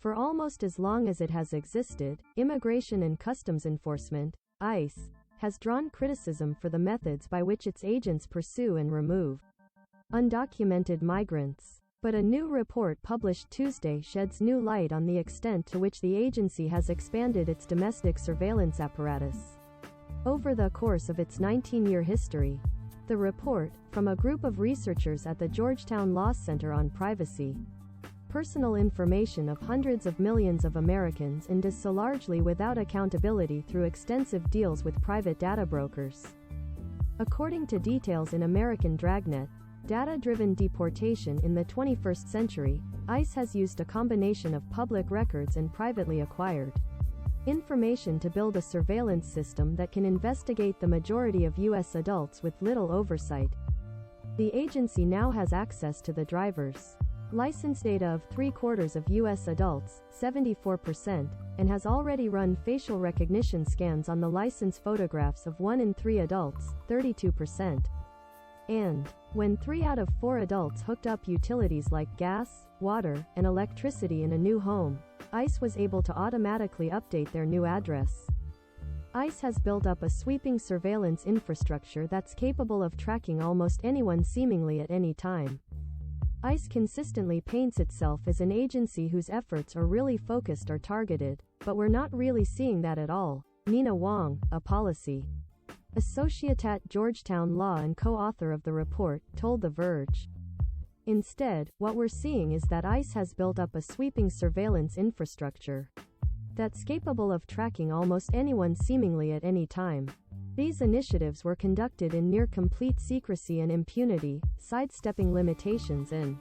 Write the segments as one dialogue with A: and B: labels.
A: For almost as long as it has existed, Immigration and Customs Enforcement, ICE, has drawn criticism for the methods by which its agents pursue and remove undocumented migrants. But a new report published Tuesday sheds new light on the extent to which the agency has expanded its domestic surveillance apparatus over the course of its 19-year history. The report, from a group of researchers at the Georgetown Law Center on Privacy, Personal information of hundreds of millions of Americans and does so largely without accountability through extensive deals with private data brokers. According to details in American Dragnet, Data-Driven Deportation in the 21st Century, ICE has used a combination of public records and privately acquired information to build a surveillance system that can investigate the majority of U.S. adults with little oversight. The agency now has access to the driver's license data of 3/4 of U.S. adults, 74%, and has already run facial recognition scans on the license photographs of 1 in 3 adults, 32%. And when 3 out of 4 adults hooked up utilities like gas, water, and electricity in a new home, ICE was able to automatically update their new address. ICE has built up a sweeping surveillance infrastructure that's capable of tracking almost anyone seemingly at any time. ICE consistently paints itself as an agency whose efforts are really focused or targeted, but we're not really seeing that at all. Nina Wong, a policy associate at Georgetown Law and co-author of the report, told The Verge. Instead, what we're seeing is that ICE has built up a sweeping surveillance infrastructure that's capable of tracking almost anyone seemingly at any time. These initiatives were conducted in near-complete secrecy and impunity, sidestepping limitations and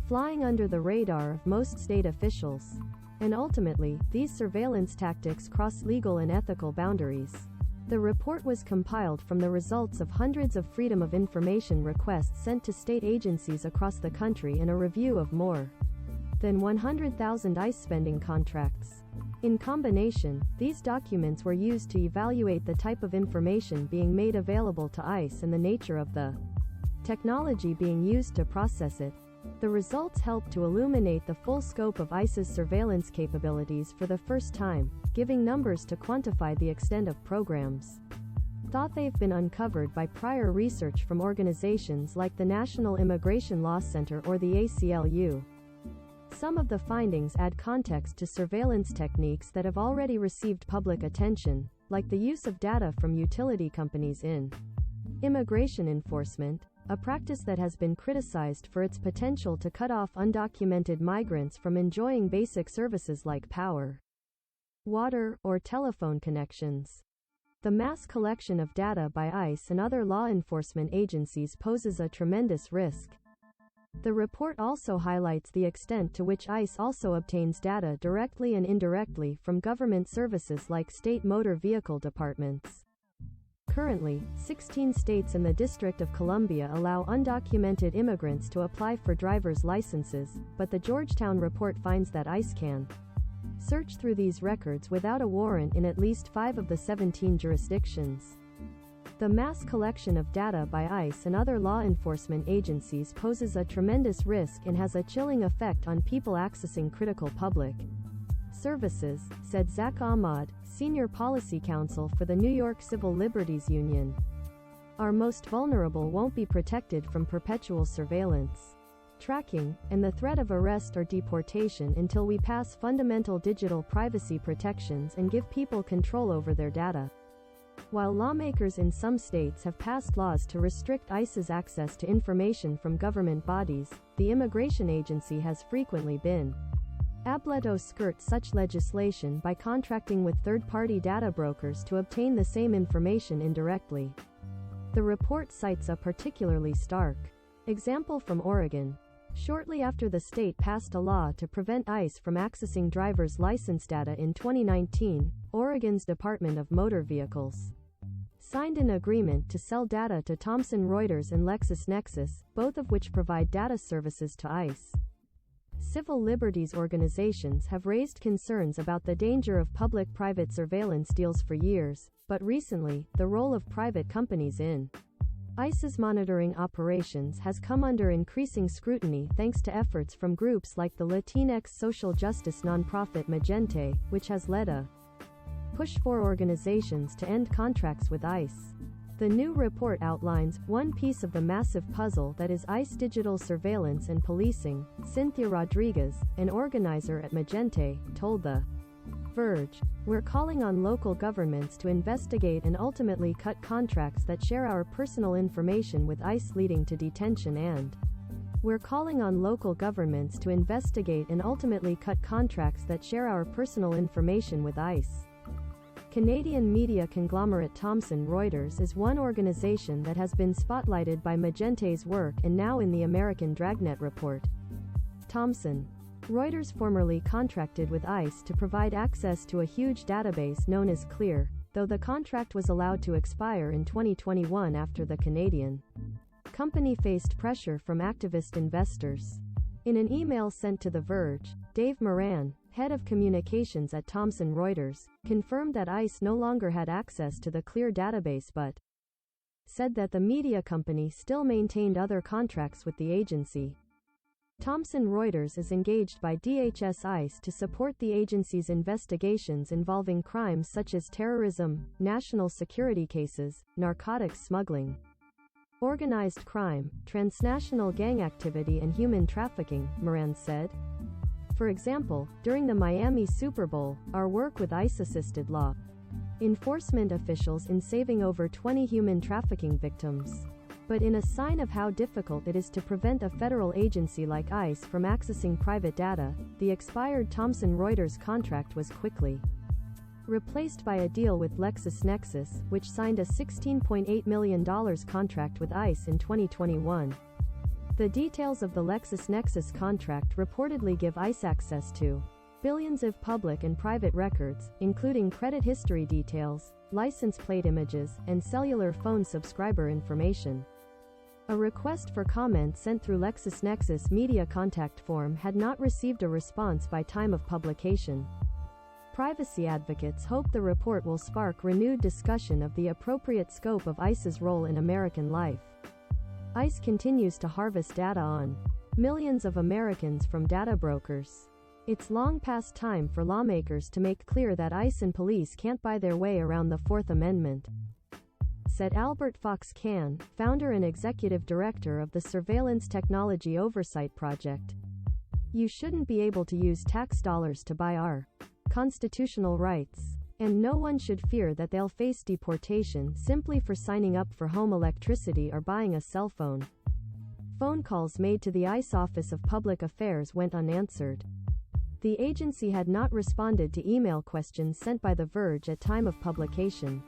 A: flying under the radar of most state officials. And ultimately, these surveillance tactics cross legal and ethical boundaries. The report was compiled from the results of hundreds of Freedom of Information requests sent to state agencies across the country and a review of more than 100,000 ICE spending contracts. In combination, these documents were used to evaluate the type of information being made available to ICE and the nature of the technology being used to process it. The results helped to illuminate the full scope of ICE's surveillance capabilities for the first time, giving numbers to quantify the extent of programs thought they've been uncovered by prior research from organizations like the National Immigration Law Center or the ACLU. Some of the findings add context to surveillance techniques that have already received public attention, like the use of data from utility companies in immigration enforcement, a practice that has been criticized for its potential to cut off undocumented migrants from enjoying basic services like power, water, or telephone connections. The mass collection of data by ICE and other law enforcement agencies poses a tremendous risk. The report also highlights the extent to which ICE also obtains data directly and indirectly from government services like state motor vehicle departments. Currently, 16 states and the District of Columbia allow undocumented immigrants to apply for driver's licenses, but the Georgetown report finds that ICE can search through these records without a warrant in at least 5 of the 17 jurisdictions. The mass collection of data by ICE and other law enforcement agencies poses a tremendous risk and has a chilling effect on people accessing critical public services, said Zach Ahmad, Senior Policy Counsel for the New York Civil Liberties Union. Our most vulnerable won't be protected from perpetual surveillance, tracking, and the threat of arrest or deportation until we pass fundamental digital privacy protections and give people control over their data. While lawmakers in some states have passed laws to restrict ICE's access to information from government bodies, the immigration agency has frequently been able to skirt such legislation by contracting with third-party data brokers to obtain the same information indirectly. The report cites a particularly stark example from Oregon. Shortly after the state passed a law to prevent ICE from accessing driver's license data in 2019, Oregon's Department of Motor Vehicles signed an agreement to sell data to Thomson Reuters and LexisNexis, both of which provide data services to ICE. Civil liberties organizations have raised concerns about the danger of public-private surveillance deals for years, but recently, the role of private companies in ICE's monitoring operations has come under increasing scrutiny thanks to efforts from groups like the Latinx social justice nonprofit Magente, which has led a push for organizations to end contracts with ICE. The new report outlines one piece of the massive puzzle that is ICE digital surveillance and policing. Cynthia Rodriguez, an organizer at Magente, told The Verge, "We're calling on local governments to investigate and ultimately cut contracts that share our personal information with ICE, leading to detention, and we're calling on local governments to investigate and ultimately cut contracts that share our personal information with ICE." Canadian media conglomerate Thomson Reuters is one organization that has been spotlighted by Magente's work and now in the American Dragnet report. Thomson Reuters formerly contracted with ICE to provide access to a huge database known as CLEAR, though the contract was allowed to expire in 2021 after the Canadian company faced pressure from activist investors. In an email sent to The Verge, Dave Moran, head of communications at Thomson Reuters, confirmed that ICE no longer had access to the CLEAR database but said that the media company still maintained other contracts with the agency. Thomson Reuters is engaged by DHS ICE to support the agency's investigations involving crimes such as terrorism, national security cases, narcotics smuggling, organized crime, transnational gang activity and human trafficking, Moran said. For example, during the Miami Super Bowl, our work with ICE assisted law enforcement officials in saving over 20 human trafficking victims. But in a sign of how difficult it is to prevent a federal agency like ICE from accessing private data, the expired Thomson Reuters contract was quickly replaced by a deal with LexisNexis, which signed a $16.8 million contract with ICE in 2021. The details of the LexisNexis contract reportedly give ICE access to billions of public and private records, including credit history details, license plate images, and cellular phone subscriber information. A request for comment sent through LexisNexis media contact form had not received a response by time of publication. Privacy advocates hope the report will spark renewed discussion of the appropriate scope of ICE's role in American life. ICE continues to harvest data on millions of Americans from data brokers. It's long past time for lawmakers to make clear that ICE and police can't buy their way around the Fourth Amendment, said Albert Fox Can, founder and executive director of the Surveillance Technology Oversight Project. "You shouldn't be able to use tax dollars to buy our constitutional rights. And no one should fear that they'll face deportation simply for signing up for home electricity or buying a cell phone." Phone calls made to the ICE Office of Public Affairs went unanswered. The agency had not responded to email questions sent by The Verge at time of publication.